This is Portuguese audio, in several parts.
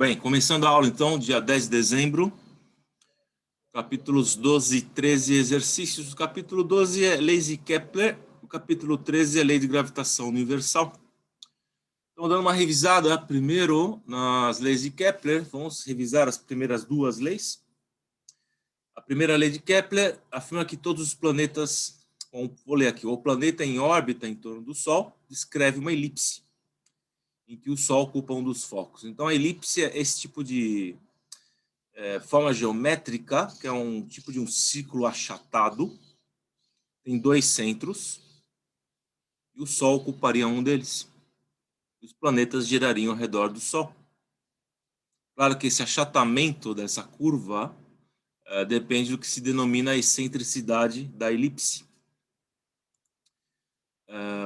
Bem, começando a aula, então, dia 10 de dezembro, capítulos 12 e 13, exercícios. O capítulo 12 é leis de Kepler, o capítulo 13 é lei de gravitação universal. Então, dando uma revisada primeiro nas leis de Kepler, vamos revisar as primeiras duas leis. A primeira lei de Kepler afirma que todos os planetas, vou ler aqui, o planeta em órbita em torno do Sol descreve uma elipse, em que o Sol ocupa um dos focos. Então, a elipse é esse tipo de forma geométrica, que é um tipo de um círculo achatado, tem dois centros, e o Sol ocuparia um deles. E os planetas girariam ao redor do Sol. Claro que esse achatamento dessa curva depende do que se denomina a excentricidade da elipse.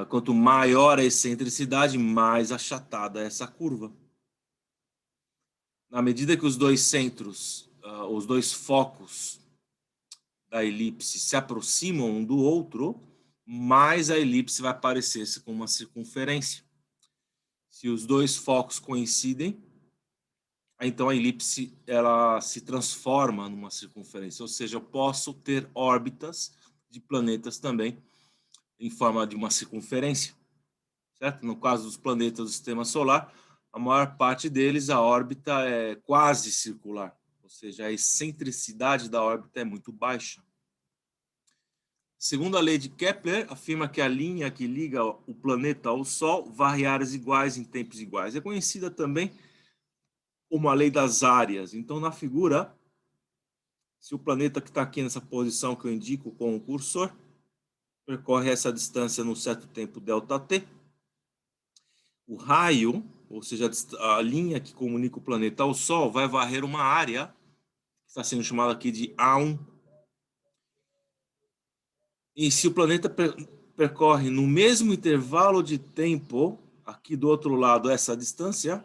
Quanto maior a excentricidade, mais achatada é essa curva. Na medida que os dois centros, os dois focos da elipse se aproximam um do outro, mais a elipse vai parecer-se com uma circunferência. Se os dois focos coincidem, então a elipse ela se transforma numa circunferência, ou seja, eu posso ter órbitas de planetas também em forma de uma circunferência, certo? No caso dos planetas do sistema solar, a maior parte deles, a órbita é quase circular, ou seja, a excentricidade da órbita é muito baixa. Segundo a lei de Kepler, afirma que a linha que liga o planeta ao Sol varre áreas iguais em tempos iguais. É conhecida também como a lei das áreas. Então, na figura, se o planeta que está aqui nessa posição que eu indico com o cursor percorre essa distância num certo tempo ΔT, o raio, ou seja, a linha que comunica o planeta ao Sol, vai varrer uma área que está sendo chamada aqui de A1. E se o planeta percorre no mesmo intervalo de tempo, aqui do outro lado, essa distância,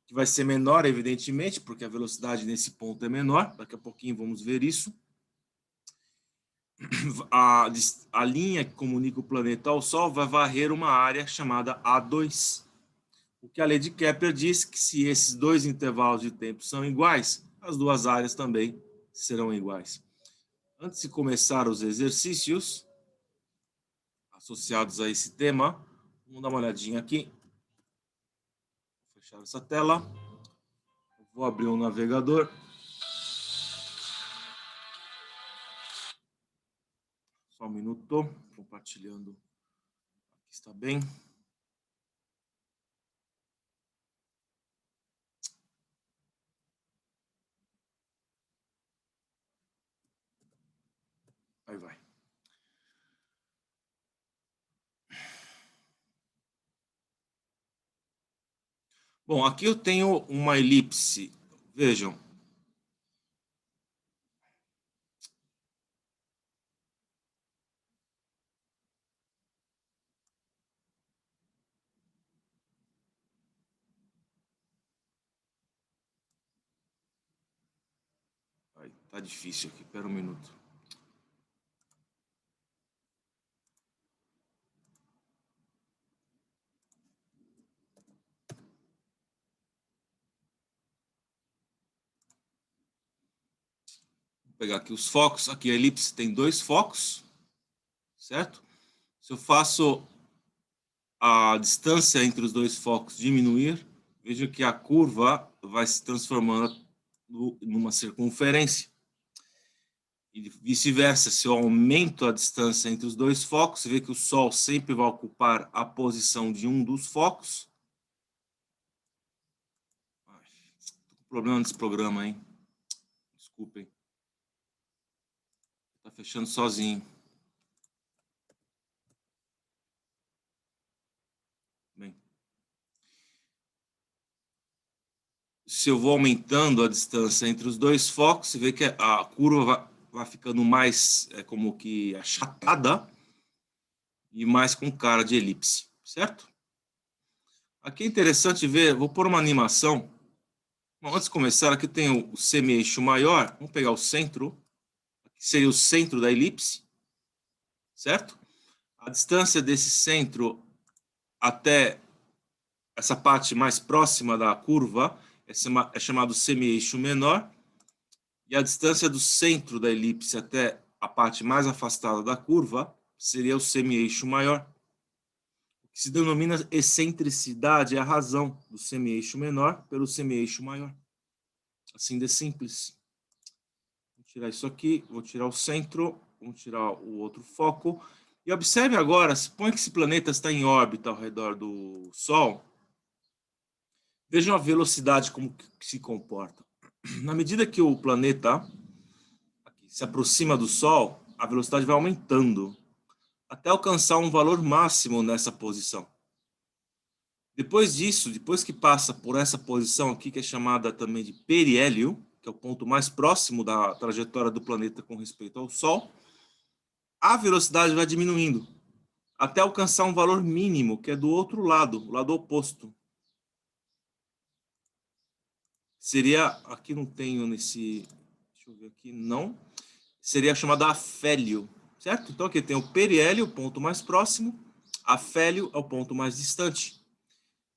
que vai ser menor, evidentemente, porque a velocidade nesse ponto é menor, daqui a pouquinho vamos ver isso. A linha que comunica o planeta ao Sol vai varrer uma área chamada A2. O que a lei de Kepler diz que se esses dois intervalos de tempo são iguais, as duas áreas também serão iguais. Antes de começar os exercícios associados a esse tema, vamos dar uma olhadinha aqui. Vou fechar essa tela. Vou abrir um navegador. Só um minuto. Compartilhando. Aqui está bem. Aí vai. Bom, aqui eu tenho uma elipse. Vejam. Tá difícil aqui, espera um minuto. Vou pegar aqui os focos. Aqui a elipse tem dois focos, certo? Se eu faço a distância entre os dois focos diminuir, veja que a curva vai se transformando numa circunferência. E vice-versa, se eu aumento a distância entre os dois focos, você vê que o Sol sempre vai ocupar a posição de um dos focos. Estou com problema nesse programa, hein? Desculpem. Está fechando sozinho. Bem. Se eu vou aumentando a distância entre os dois focos, você vê que a curva vai ficando mais como que achatada e mais com cara de elipse, certo? Aqui é interessante ver, vou pôr uma animação. Bom, antes de começar, aqui tem o semi-eixo maior, vamos pegar o centro, aqui seria o centro da elipse, certo? A distância desse centro até essa parte mais próxima da curva é chamado semi-eixo menor, e a distância do centro da elipse até a parte mais afastada da curva seria o semi-eixo maior. O que se denomina excentricidade é a razão do semi-eixo menor pelo semi-eixo maior. Assim de simples. Vou tirar isso aqui, vou tirar o centro, vamos tirar o outro foco. E observe agora, suponha que esse planeta está em órbita ao redor do Sol. Vejam a velocidade como que se comporta. Na medida que o planeta se aproxima do Sol, a velocidade vai aumentando até alcançar um valor máximo nessa posição. Depois disso, depois que passa por essa posição aqui, que é chamada também de periélio, que é o ponto mais próximo da trajetória do planeta com respeito ao Sol, a velocidade vai diminuindo até alcançar um valor mínimo, que é do outro lado, o lado oposto. Seria, aqui não tenho nesse, deixa eu ver aqui, não, seria chamado afélio, certo? Então aqui tem o periélio, o ponto mais próximo, afélio é o ponto mais distante.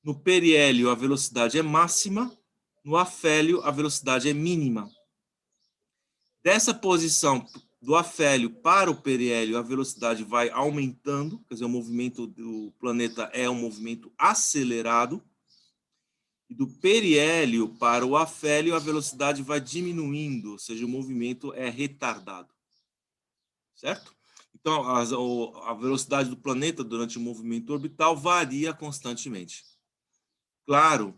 No periélio a velocidade é máxima, no afélio a velocidade é mínima. Dessa posição do afélio para o periélio a velocidade vai aumentando, quer dizer, o movimento do planeta é um movimento acelerado. E do periélio para o afélio, a velocidade vai diminuindo, ou seja, o movimento é retardado. Certo? Então, a velocidade do planeta durante o movimento orbital varia constantemente. Claro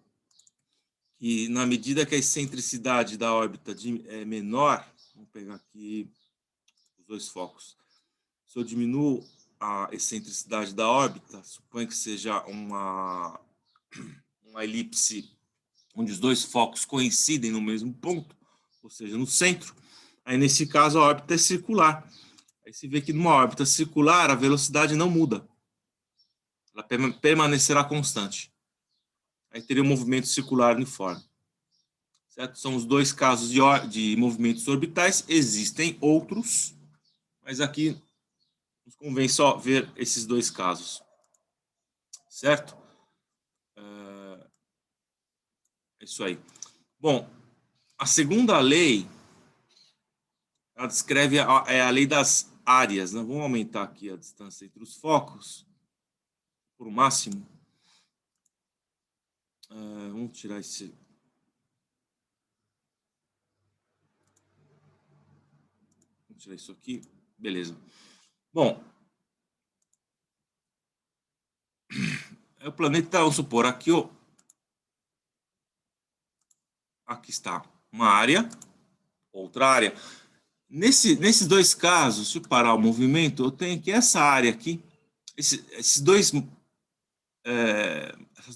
que, na medida que a excentricidade da órbita é menor, vamos pegar aqui os dois focos. Se eu diminuo a excentricidade da órbita, suponho que seja uma elipse onde os dois focos coincidem no mesmo ponto, ou seja, no centro, aí nesse caso a órbita é circular. Aí se vê que numa órbita circular a velocidade não muda, ela permanecerá constante. Aí teria um movimento circular uniforme. Certo? São os dois casos de movimentos orbitais, existem outros, mas aqui nos convém só ver esses dois casos. Certo? É isso aí. Bom, a segunda lei, ela descreve a lei das áreas. Né? Vamos aumentar aqui a distância entre os focos por o máximo. Vamos tirar esse. Vamos tirar isso aqui. Beleza. Bom, o planeta, vamos supor, aqui, ó, aqui está uma área, outra área. Nesses dois casos, se eu parar o movimento, eu tenho que essa área aqui, essas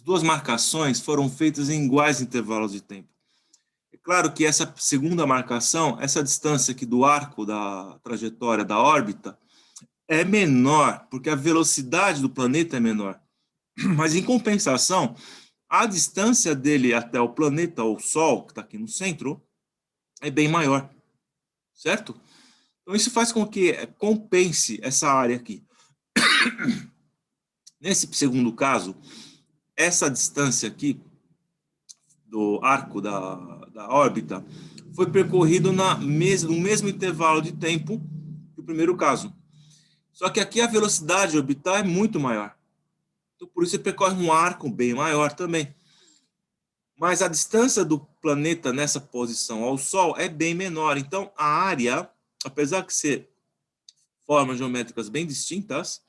duas marcações foram feitas em iguais intervalos de tempo. É claro que essa segunda marcação, essa distância aqui do arco da trajetória da órbita, é menor, porque a velocidade do planeta é menor. Mas, em compensação, a distância dele até o planeta, ou Sol, que está aqui no centro, é bem maior. Certo? Então, isso faz com que compense essa área aqui. Nesse segundo caso, essa distância aqui do arco da órbita foi percorrido no mesmo intervalo de tempo que o primeiro caso. Só que aqui a velocidade orbital é muito maior. Então, por isso, ele percorre um arco bem maior também. Mas a distância do planeta nessa posição ao Sol é bem menor. Então, a área, apesar de ser formas geométricas bem distintas,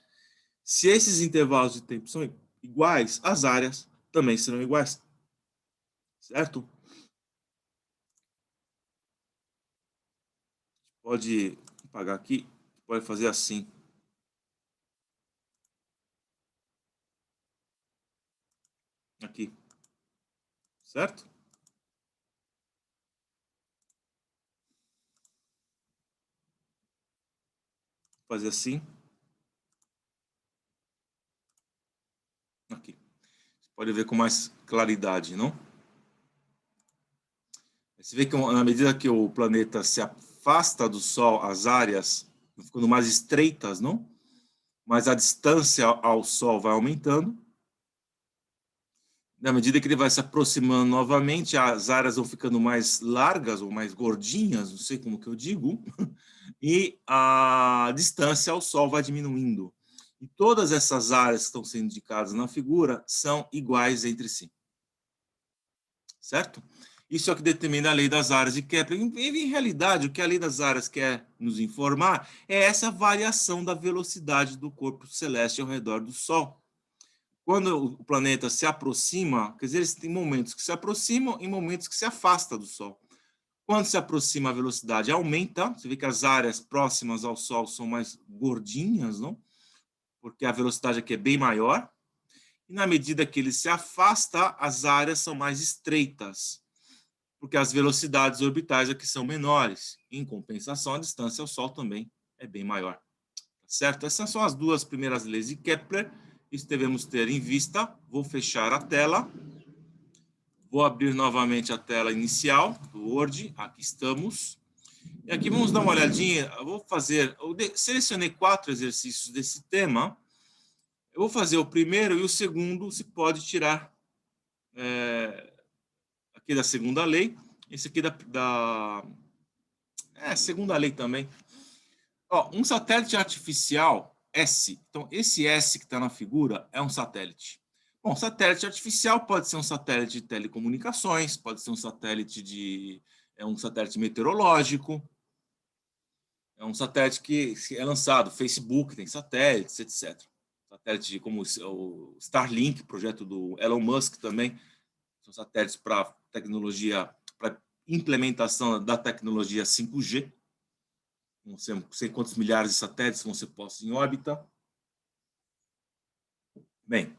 se esses intervalos de tempo são iguais, as áreas também serão iguais. Certo? Pode apagar aqui, pode fazer assim. Aqui. Certo? Fazer assim. Aqui. Você pode ver com mais claridade, não? Você vê que na medida que o planeta se afasta do Sol, as áreas vão ficando mais estreitas, não? Mas a distância ao Sol vai aumentando. Na medida que ele vai se aproximando novamente, as áreas vão ficando mais largas ou mais gordinhas, não sei como que eu digo, e a distância ao Sol vai diminuindo. E todas essas áreas que estão sendo indicadas na figura são iguais entre si. Certo? Isso é o que determina a lei das áreas de Kepler. Em realidade, o que a lei das áreas quer nos informar é essa variação da velocidade do corpo celeste ao redor do Sol. Quando o planeta se aproxima, quer dizer, eles têm momentos que se aproximam e momentos que se afastam do Sol. Quando se aproxima, a velocidade aumenta. Você vê que as áreas próximas ao Sol são mais gordinhas, não? Porque a velocidade aqui é bem maior. E na medida que ele se afasta, as áreas são mais estreitas, porque as velocidades orbitais aqui são menores. Em compensação, a distância ao Sol também é bem maior. Certo? Essas são as duas primeiras leis de Kepler. Isso devemos ter em vista. Vou fechar a tela. Vou abrir novamente a tela inicial do Word. Aqui estamos. E aqui vamos dar uma olhadinha. Eu selecionei 4 exercícios desse tema. Eu vou fazer o primeiro e o segundo se pode tirar aqui da segunda lei. Esse aqui da segunda lei também. Ó, um satélite artificial S. Então, esse S que está na figura é um satélite. Bom, satélite artificial pode ser um satélite de telecomunicações, pode ser um satélite meteorológico, é um satélite que é lançado. Facebook tem satélites, etc. Satélite como o Starlink, projeto do Elon Musk também, são satélites para tecnologia, para implementação da tecnologia 5G. Não sei quantos milhares de satélites vão ser postos em órbita. Bem,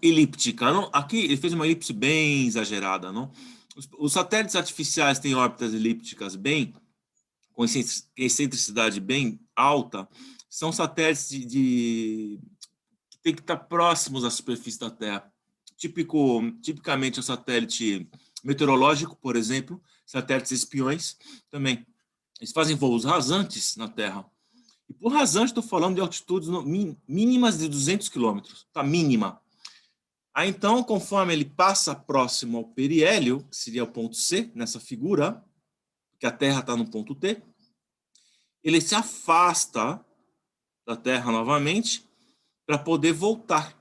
elíptica. Não? Aqui ele fez uma elipse bem exagerada. Não? Os satélites artificiais têm órbitas elípticas com excentricidade bem alta. São satélites que tem que estar próximos à superfície da Terra. Tipicamente o satélite meteorológico, por exemplo, satélites espiões também. Eles fazem voos rasantes na Terra. E por rasante estou falando de altitudes mínimas de 200 quilômetros, tá? Mínima. Aí então, conforme ele passa próximo ao periélio, que seria o ponto C nessa figura, que a Terra está no ponto T, ele se afasta da Terra novamente para poder voltar.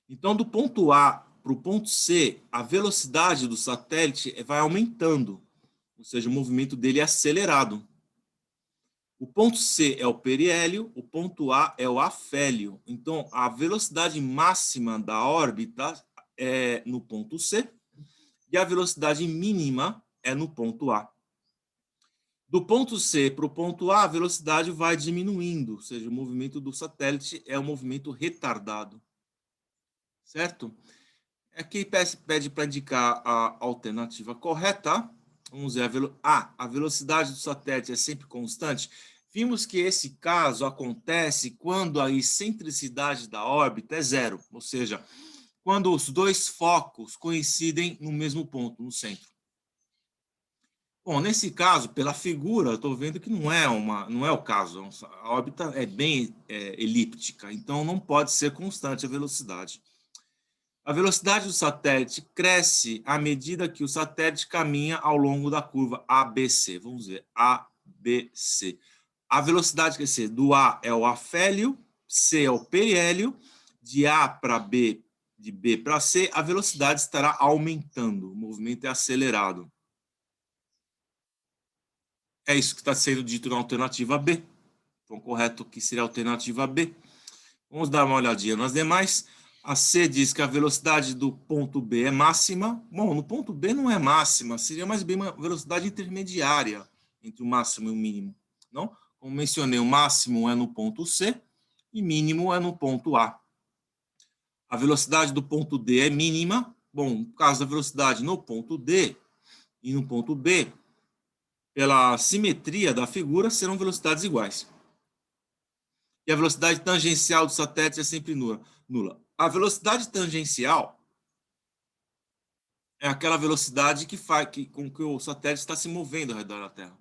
Então, do ponto A para o ponto C, a velocidade do satélite vai aumentando, ou seja, o movimento dele é acelerado. O ponto C é o periélio, o ponto A é o afélio. Então, a velocidade máxima da órbita é no ponto C e a velocidade mínima é no ponto A. Do ponto C para o ponto A, a velocidade vai diminuindo, ou seja, o movimento do satélite é um movimento retardado. Certo? Aqui pede para indicar a alternativa correta. Vamos ver a velocidade do satélite é sempre constante. Vimos que esse caso acontece quando a excentricidade da órbita é zero, ou seja, quando os dois focos coincidem no mesmo ponto, no centro. Bom, nesse caso, pela figura, eu estou vendo que não é o caso. A órbita é bem elíptica, então não pode ser constante a velocidade. A velocidade do satélite cresce à medida que o satélite caminha ao longo da curva ABC. Vamos ver, ABC. A velocidade crescer do A é o afélio, C é o periélio, de A para B, de B para C, a velocidade estará aumentando, o movimento é acelerado. É isso que está sendo dito na alternativa B. Então, correto que seria a alternativa B. Vamos dar uma olhadinha nas demais. A C diz que a velocidade do ponto B é máxima. Bom, no ponto B não é máxima, seria mais bem uma velocidade intermediária entre o máximo e o mínimo. Não? Como mencionei, o máximo é no ponto C e mínimo é no ponto A. A velocidade do ponto D é mínima. Bom, no caso da velocidade no ponto D e no ponto B, pela simetria da figura, serão velocidades iguais. E a velocidade tangencial do satélite é sempre nula. A velocidade tangencial é aquela velocidade com que o satélite está se movendo ao redor da Terra.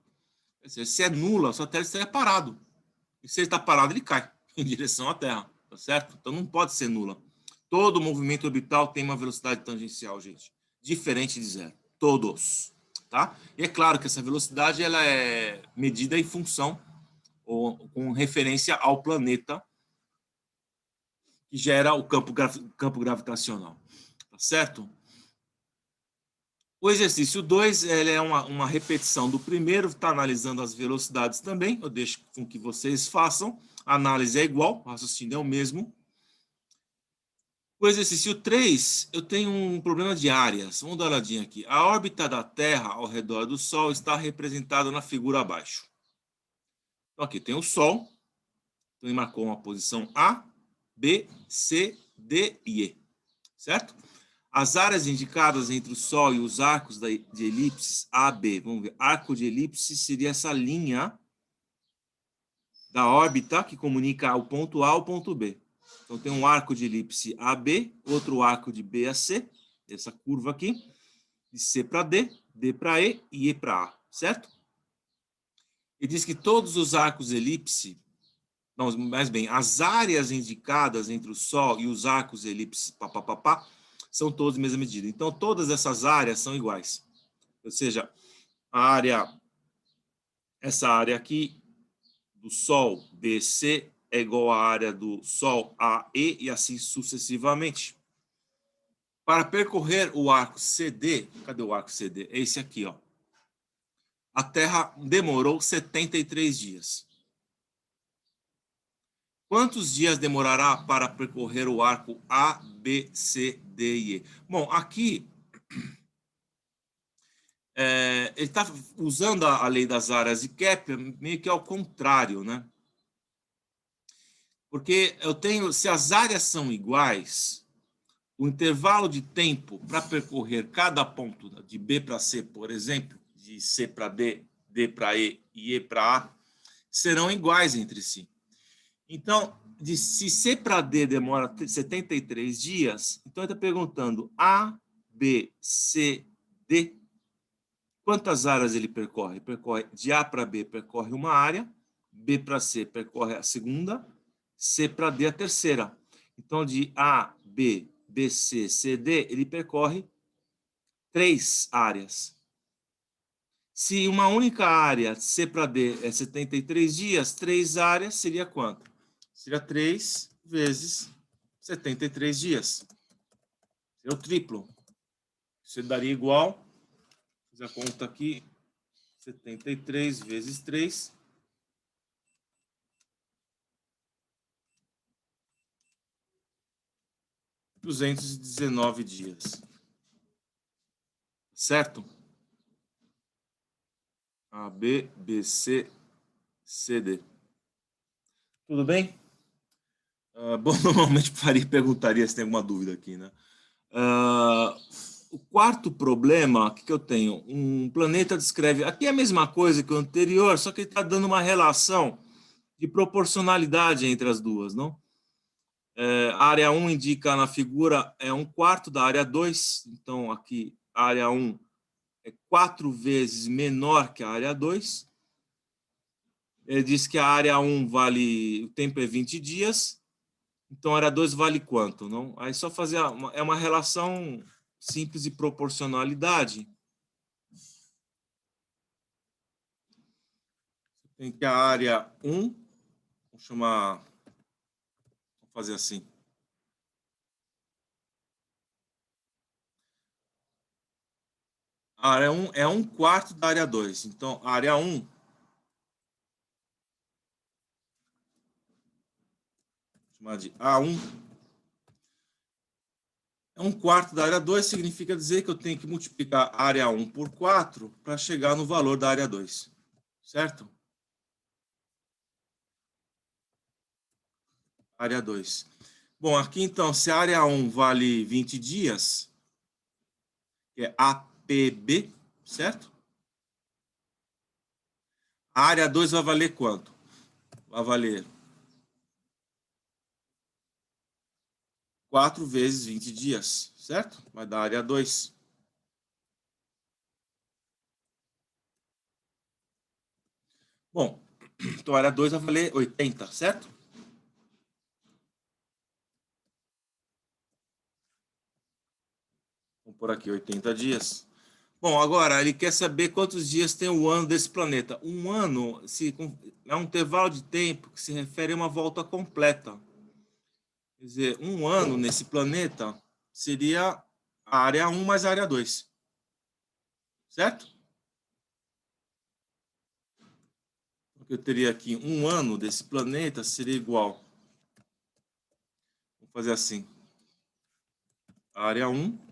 Se é nula, o satélite estaria parado. E se ele está parado, ele cai em direção à Terra, tá certo? Então não pode ser nula. Todo movimento orbital tem uma velocidade tangencial, gente, diferente de zero. Todos, tá? E é claro que essa velocidade ela é medida em função ou com referência ao planeta que gera o campo gravitacional, tá certo? O exercício 2 é uma repetição do primeiro, está analisando as velocidades também. Eu deixo com que vocês façam. A análise é igual, o raciocínio é o mesmo. O exercício 3, eu tenho um problema de áreas. Vamos dar uma olhadinha aqui. A órbita da Terra ao redor do Sol está representada na figura abaixo. Então, aqui tem o Sol. Então, ele marcou uma posição A, B, C, D e E. Certo? As áreas indicadas entre o Sol e os arcos de elipses AB, vamos ver, arco de elipse seria essa linha da órbita que comunica o ponto A ao ponto B. Então tem um arco de elipse AB, outro arco de B a C, essa curva aqui, de C para D, D para E para A, certo? E diz que todos os arcos de elipse, não, mais bem, as áreas indicadas entre o Sol e os arcos de elipse, são todas de mesma medida. Então, todas essas áreas são iguais. Ou seja, essa área aqui do Sol BC é igual à área do Sol AE e assim sucessivamente. Para percorrer o arco CD, cadê o arco CD? É esse aqui, ó. A Terra demorou 73 dias. Quantos dias demorará para percorrer o arco A, B, C, D e E? Bom, aqui ele está usando a lei das áreas de Kepler meio que ao contrário, né? Porque eu tenho, se as áreas são iguais, o intervalo de tempo para percorrer cada ponto de B para C, por exemplo, de C para D, D para E e para A, serão iguais entre si. Então, se C para D demora 73 dias, então ele está perguntando A, B, C, D, quantas áreas ele percorre? Ele percorre de A para B, percorre uma área, B para C, percorre a segunda, C para D, a terceira. Então, de A, B, BC, CD, ele percorre 3 áreas. Se uma única área, C para D, é 73 dias, 3 áreas seria quanto? Seria 3 vezes 73 dias. É o triplo. Isso daria igual, fiz a conta aqui, 73 vezes 3. 219 dias. Certo? A, B, B, C, C, D. Tudo bem? Bom, normalmente perguntaria se tem alguma dúvida aqui, né? O quarto problema que eu tenho, um planeta descreve... Aqui é a mesma coisa que o anterior, só que ele está dando uma relação de proporcionalidade entre as duas, não? A área 1 indica na figura é 1/4 da área 2, então aqui a área 1 é 4 vezes menor que a área 2. Ele diz que a área 1 vale, o tempo é 20 dias, então a área 2 vale quanto? Não? Aí só fazer uma relação simples de proporcionalidade. Tem que a área 1, vamos chamar, vamos fazer assim. A área 1 é 1/4 da área 2, então a área 1 chamar de A1, é 1/4 da área 2, significa dizer que eu tenho que multiplicar a área 1 por 4 para chegar no valor da área 2, certo? Área 2. Bom, aqui então, se a área 1 vale 20 dias, que é APB, certo? A área 2 vai valer quanto? Vai valer 4 vezes 20 dias, certo? Vai dar área 2. Bom, então a área 2 vai valer 80, certo? pôr aqui 80 dias. Bom, agora ele quer saber quantos dias tem o ano desse planeta. Um ano é um intervalo de tempo que se refere a uma volta completa. Quer dizer, um ano nesse planeta seria a área 1 mais a área 2. Certo? Eu teria aqui um ano desse planeta seria igual. Vamos fazer assim. Área 1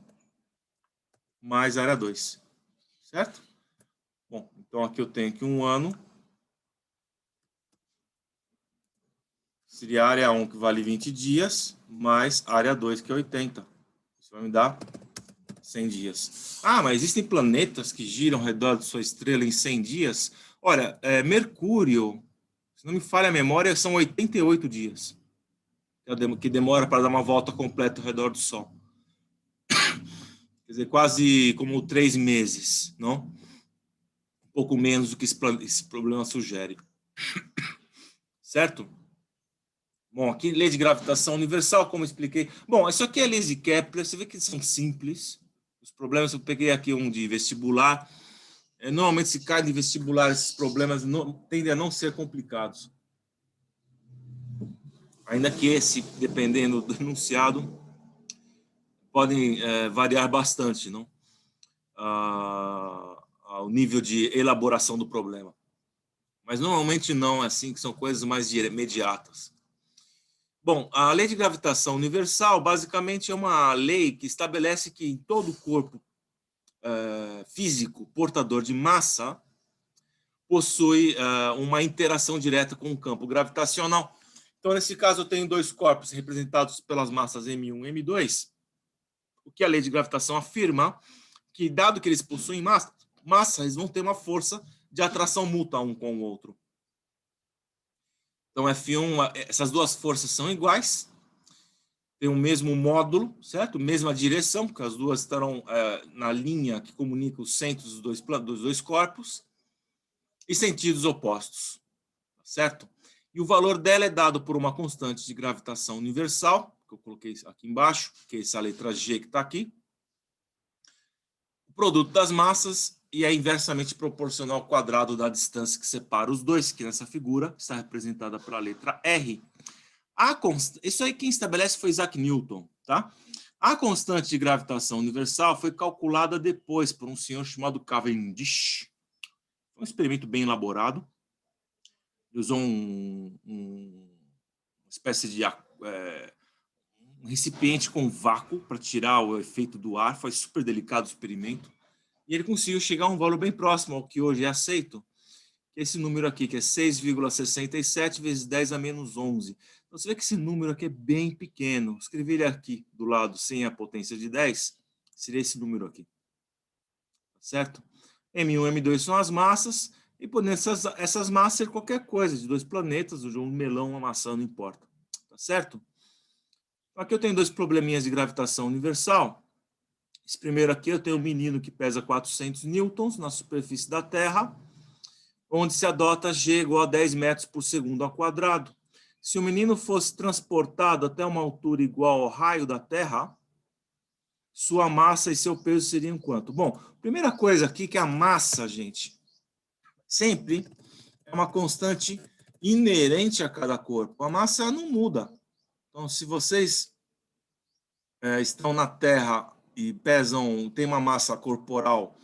mais área 2. Certo? Bom, então aqui eu tenho que um ano seria a área 1, que vale 20 dias, mais a área 2, que é 80. Isso vai me dar 100 dias. Ah, mas existem planetas que giram ao redor de sua estrela em 100 dias? Olha, Mercúrio, se não me falha a memória, são 88 dias. Que demora para dar uma volta completa ao redor do Sol. Quer dizer, quase como 3 meses, não? Um pouco menos do que esse problema sugere. Certo? Bom, aqui lei de gravitação universal, como eu expliquei. Bom, isso aqui é lei de Kepler, você vê que são simples. Os problemas, eu peguei aqui um de vestibular. Normalmente, se cai de vestibular, esses problemas tendem a não ser complicados. Ainda que esse, dependendo do enunciado, podem variar bastante, não? Ao nível de elaboração do problema. Mas normalmente não, assim, que são coisas mais imediatas. Bom, a lei de gravitação universal basicamente é uma lei que estabelece que em todo corpo físico portador de massa possui uma interação direta com o campo gravitacional. Então, nesse caso, eu tenho dois corpos representados pelas massas M1 e M2. O que a lei de gravitação afirma que, dado que eles possuem massa, eles vão ter uma força de atração mútua um com o outro. Então, F1, essas duas forças são iguais, tem o mesmo módulo, certo? Mesma direção, porque as duas estarão na linha que comunica os centros dos dois corpos, e sentidos opostos, certo? E o valor dela é dado por uma constante de gravitação universal, que eu coloquei aqui embaixo, que é essa letra G que está aqui. O produto das massas e é inversamente proporcional ao quadrado da distância que separa os dois, que nessa figura está representada pela letra R. Isso aí quem estabelece foi Isaac Newton, tá? A constante de gravitação universal foi calculada depois por um senhor chamado Cavendish. Foi um experimento bem elaborado. Ele usou uma espécie de um recipiente com vácuo para tirar o efeito do ar. Foi super delicado o experimento. E ele conseguiu chegar a um valor bem próximo ao que hoje é aceito, que é esse número aqui, que é 6,67 vezes 10 a menos 11. Então, você vê que esse número aqui é bem pequeno. Escrevi ele aqui do lado sem a potência de 10, seria esse número aqui. Certo? M1 e M2 são as massas, e podendo essas massas ser qualquer coisa, de dois planetas, de um melão, uma maçã, não importa. Tá certo? Então, aqui eu tenho dois probleminhas de gravitação universal. Esse primeiro aqui eu tenho um menino que pesa 400 newtons na superfície da Terra, onde se adota G igual a 10 metros por segundo ao quadrado. Se o menino fosse transportado até uma altura igual ao raio da Terra, sua massa e seu peso seriam quanto? Bom, primeira coisa aqui que a massa, gente, sempre é uma constante inerente a cada corpo. A massa não muda. Então, se vocês estão na Terra e tem uma massa corporal,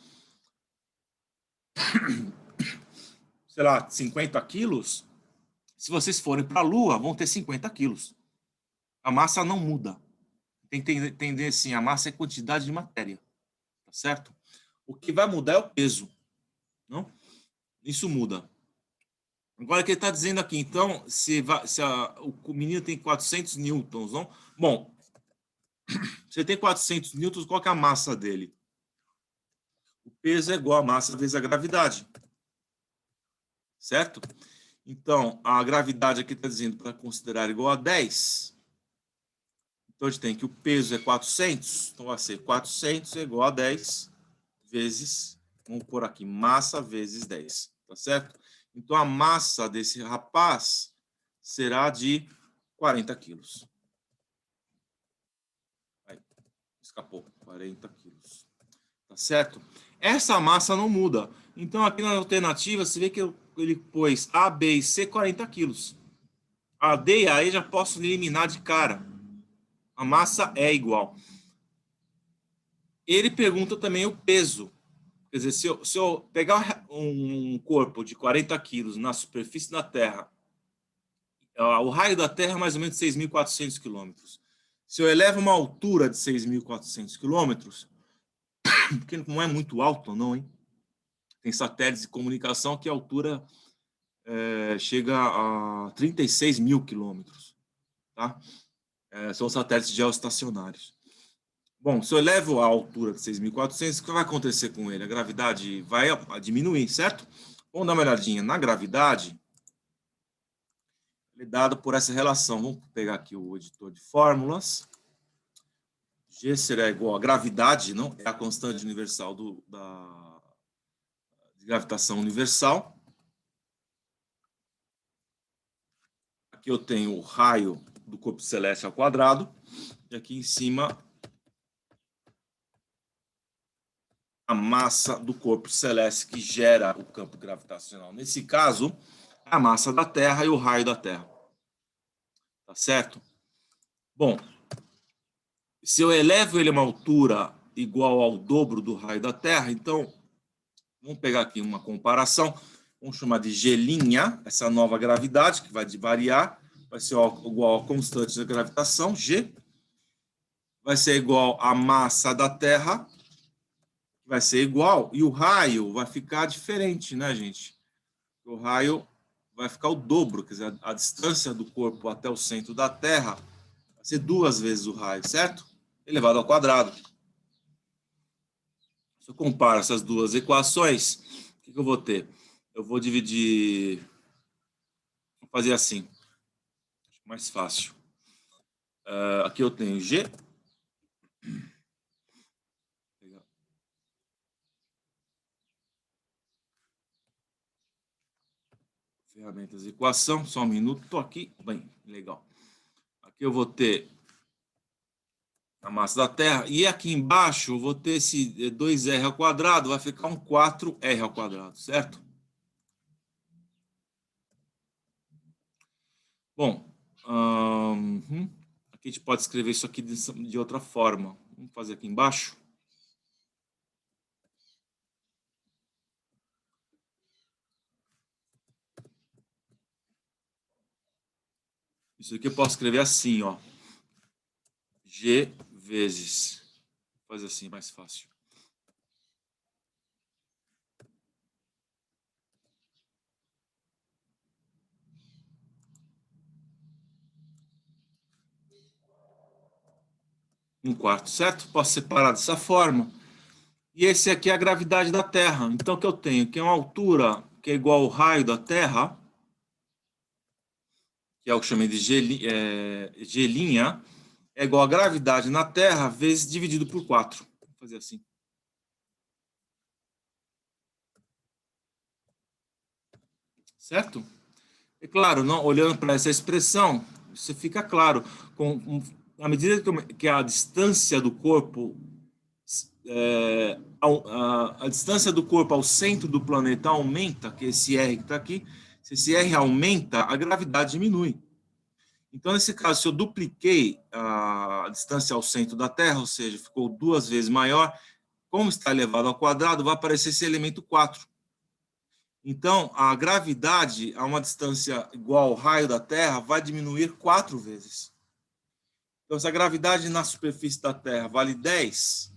sei lá, 50 quilos, se vocês forem para a Lua, vão ter 50 quilos. A massa não muda. Tem que entender assim, a massa é quantidade de matéria, tá certo? O que vai mudar é o peso, não? Isso muda. Agora, o que ele está dizendo aqui, então, o menino tem 400 newtons, não? Bom, se ele tem 400 newtons, qual que é a massa dele? O peso é igual a massa vezes a gravidade, certo? Então, a gravidade aqui está dizendo para considerar igual a 10. Então, a gente tem que o peso é 400, então vai ser 400 é igual a 10 vezes, vamos pôr aqui, massa vezes 10, tá certo? Então, a massa desse rapaz será de 40 quilos. Aí, escapou, 40 quilos. tá certo? Essa massa não muda. Então, aqui na alternativa, você vê que ele pôs A, B e C 40 quilos. A D e a E já posso eliminar de cara. A massa é igual. Ele pergunta também o peso. Quer dizer, se eu pegar um corpo de 40 quilos na superfície da Terra, o raio da Terra é mais ou menos 6.400 quilômetros. Se eu elevo uma altura de 6.400 quilômetros, porque não é muito alto, não, hein? Tem satélites de comunicação que a altura chega a 36 mil quilômetros, tá? São satélites geoestacionários. Bom, se eu elevo a altura de 6.400, o que vai acontecer com ele? A gravidade vai diminuir, certo? Vamos dar uma olhadinha na gravidade. Ele é dado por essa relação. Vamos pegar aqui o editor de fórmulas. G será igual a gravidade, não? É a constante universal de gravitação universal. Aqui eu tenho o raio do corpo celeste ao quadrado. E aqui em cima, a massa do corpo celeste que gera o campo gravitacional. Nesse caso, a massa da Terra e o raio da Terra. Tá certo? Bom, se eu elevo ele a uma altura igual ao dobro do raio da Terra, então, vamos pegar aqui uma comparação. Vamos chamar de G', essa nova gravidade, que vai variar, vai ser igual à constante da gravitação, G. Vai ser igual à massa da Terra, vai ser igual, e o raio vai ficar diferente, né, gente? O raio vai ficar o dobro, quer dizer, a distância do corpo até o centro da Terra vai ser 2 vezes o raio, certo? Elevado ao quadrado. Se eu comparo essas duas equações, o que eu vou ter? Eu vou dividir, vou fazer assim, mais fácil. Aqui eu tenho G. Ferramentas de equação, só um minuto, estou aqui, bem, legal. Aqui eu vou ter a massa da Terra, e aqui embaixo eu vou ter esse 2r ao quadrado, vai ficar um 4r ao quadrado, certo? Bom, aqui a gente pode escrever isso aqui de outra forma. Vamos fazer aqui embaixo. Isso aqui eu posso escrever assim, ó. G vezes. Vou fazer assim, mais fácil. Um quarto, certo? Posso separar dessa forma. E esse aqui é a gravidade da Terra. Então, o que eu tenho? Que é uma altura que é igual ao raio da Terra, que é o que eu chamei de G', é igual a gravidade na Terra vezes dividido por 4. Vou fazer assim. Certo? É claro, não, olhando para essa expressão, isso fica claro. À medida que a distância do corpo, a distância do corpo ao centro do planeta aumenta, que é esse R que está aqui, se esse R aumenta, a gravidade diminui. Então, nesse caso, se eu dupliquei a distância ao centro da Terra, ou seja, ficou 2 vezes maior, como está elevado ao quadrado, vai aparecer esse elemento 4. Então, a gravidade a uma distância igual ao raio da Terra vai diminuir 4 vezes. Então, se a gravidade na superfície da Terra vale 10,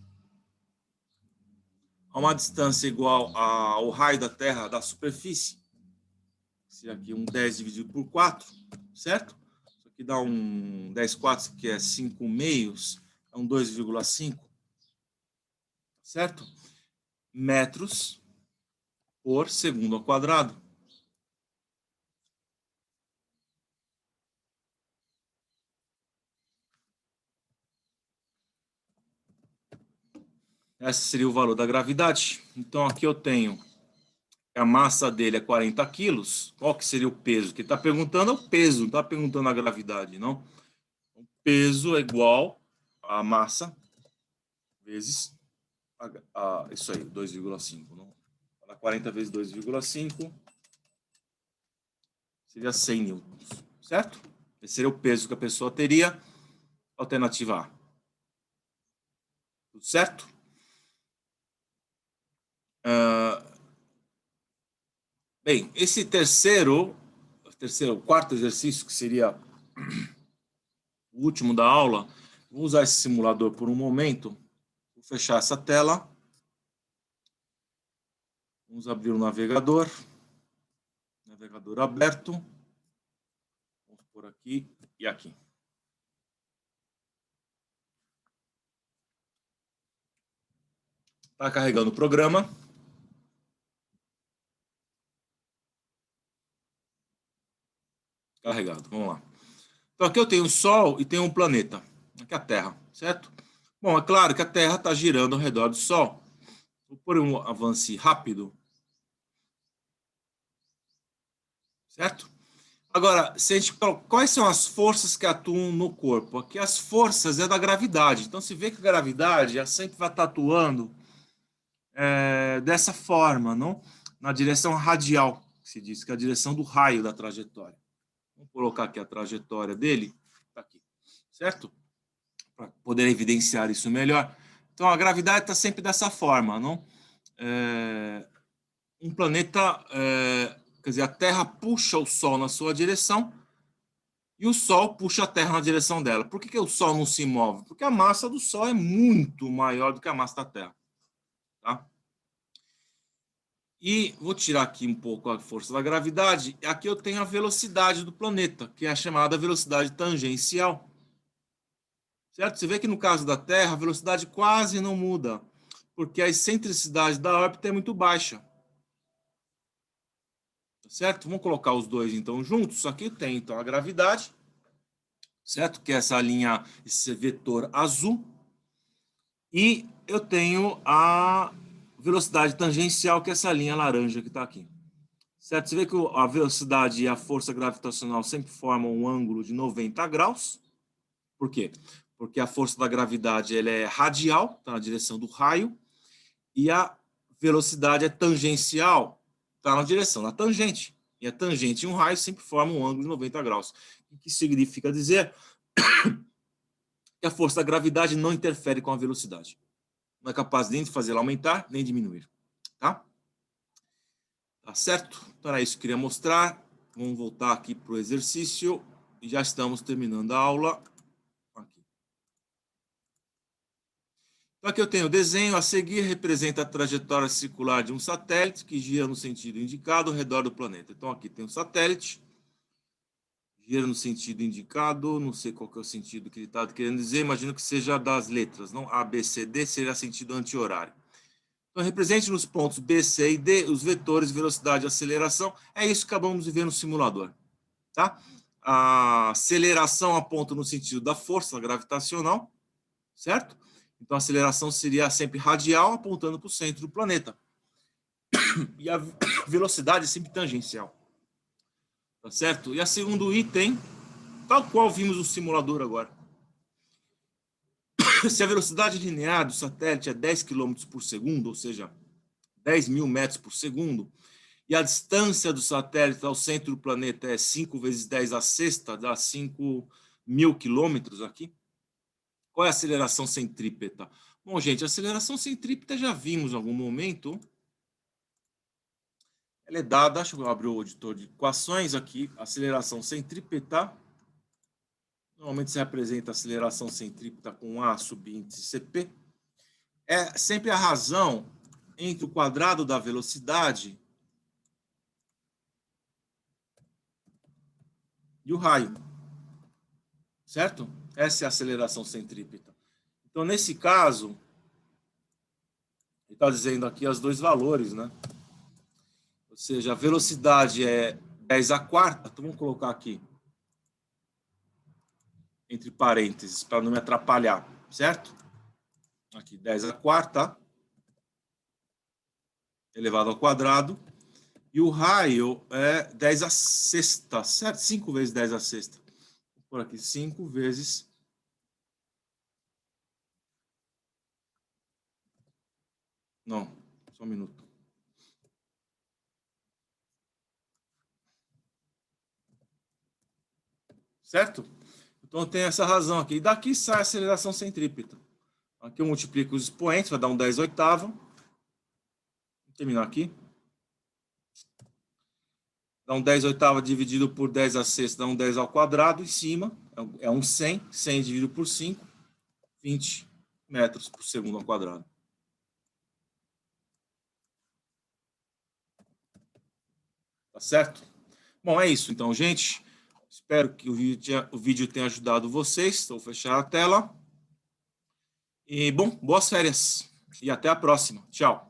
a uma distância igual ao raio da Terra da superfície, se aqui um 10 dividido por 4, certo? Isso aqui dá um 10 quartos, que é 5 meios, é um 2,5, certo? Metros por segundo ao quadrado. Esse seria o valor da gravidade. Então, aqui eu tenho a massa dele é 40 quilos. Qual que seria o peso? Que ele está perguntando é o peso, não está perguntando a gravidade, não. O peso é igual a massa vezes isso aí, 2,5. Não? 40 vezes 2,5 seria 100 newtons, certo? Esse seria o peso que a pessoa teria. Alternativa A. Tudo certo? Bem, esse quarto exercício, que seria o último da aula, vou usar esse simulador por um momento. Vou fechar essa tela. Vamos abrir o navegador. Navegador aberto. Vamos por aqui e aqui. Está carregando o programa. Carregado, vamos lá. Então aqui eu tenho o Sol e tenho um planeta. Aqui é a Terra, certo? Bom, é claro que a Terra está girando ao redor do Sol. Vou pôr um avance rápido. Certo? Agora, se a gente, quais são as forças que atuam no corpo? Aqui as forças é da gravidade. Então, se vê que a gravidade sempre vai estar atuando dessa forma, não? Na direção radial, que se diz, que é a direção do raio da trajetória. Vamos colocar aqui a trajetória dele. Tá aqui, certo? Para poder evidenciar isso melhor. Então, a gravidade está sempre dessa forma, não? Um planeta, quer dizer, a Terra puxa o Sol na sua direção e o Sol puxa a Terra na direção dela. Por que o Sol não se move? Porque a massa do Sol é muito maior do que a massa da Terra. Tá? E vou tirar aqui um pouco a força da gravidade. Aqui eu tenho a velocidade do planeta, que é a chamada velocidade tangencial. Certo? Você vê que no caso da Terra, a velocidade quase não muda, porque a excentricidade da órbita é muito baixa. Certo? Vamos colocar os dois então juntos. Aqui tem então a gravidade, certo? Que é essa linha, esse vetor azul. E eu tenho a velocidade tangencial, que é essa linha laranja que está aqui. Certo? Você vê que a velocidade e a força gravitacional sempre formam um ângulo de 90 graus. Por quê? Porque a força da gravidade ela é radial, está na direção do raio, e a velocidade é tangencial, está na direção da tangente. E a tangente e um raio sempre formam um ângulo de 90 graus. O que significa dizer que a força da gravidade não interfere com a velocidade. Não é capaz nem de fazê-la aumentar, nem diminuir. Tá? Tá certo? Então era isso que eu queria mostrar. Vamos voltar aqui para o exercício. E já estamos terminando a aula. Aqui. Então aqui eu tenho o desenho. A seguir representa a trajetória circular de um satélite que gira no sentido indicado ao redor do planeta. Então aqui tem um satélite. Gira no sentido indicado. Não sei qual que é o sentido que ele está querendo dizer. Imagino que seja das letras. Não? A, B, C, D seria sentido anti-horário. Então, represente nos pontos B, C e D os vetores de velocidade e aceleração. É isso que acabamos de ver no simulador. Tá? A aceleração aponta no sentido da força gravitacional, certo? Então, a aceleração seria sempre radial, apontando para o centro do planeta. E a velocidade é sempre tangencial. Tá certo? E a segundo item, tal qual vimos no simulador agora. Se a velocidade linear do satélite é 10 km por segundo, ou seja, 10 mil metros por segundo, e a distância do satélite ao centro do planeta é 5 vezes 10 a sexta, dá 5.000 quilômetros aqui. Qual é a aceleração centrípeta? Bom, gente, a aceleração centrípeta já vimos em algum momento. Ela é dada, deixa eu abrir o editor de equações aqui, aceleração centrípeta. Normalmente se apresenta a aceleração centrípeta com A subíndice CP. É sempre a razão entre o quadrado da velocidade e o raio, certo? Essa é a aceleração centrípeta. Então, nesse caso, ele está dizendo aqui os dois valores, né? Ou seja, a velocidade é 10 a quarta, então vamos colocar aqui, entre parênteses, para não me atrapalhar, certo? Aqui, 10 a quarta, elevado ao quadrado, e o raio é 10 a sexta, certo? 5 vezes 10 a sexta. Por aqui, 5 vezes Não, só um minuto. Certo? Então tem essa razão aqui. E daqui sai a aceleração centrípeta. Aqui eu multiplico os expoentes, vai dar um 10 oitava. Vou terminar aqui. Dá um 10 oitava dividido por 10 a sexta, dá um 10 ao quadrado. Em cima é um 100. 100 dividido por 5, 20 metros por segundo ao quadrado. Tá certo? Bom, é isso então, gente. Espero que o vídeo tenha ajudado vocês. Vou fechar a tela. E, bom, boas férias. E até a próxima. Tchau.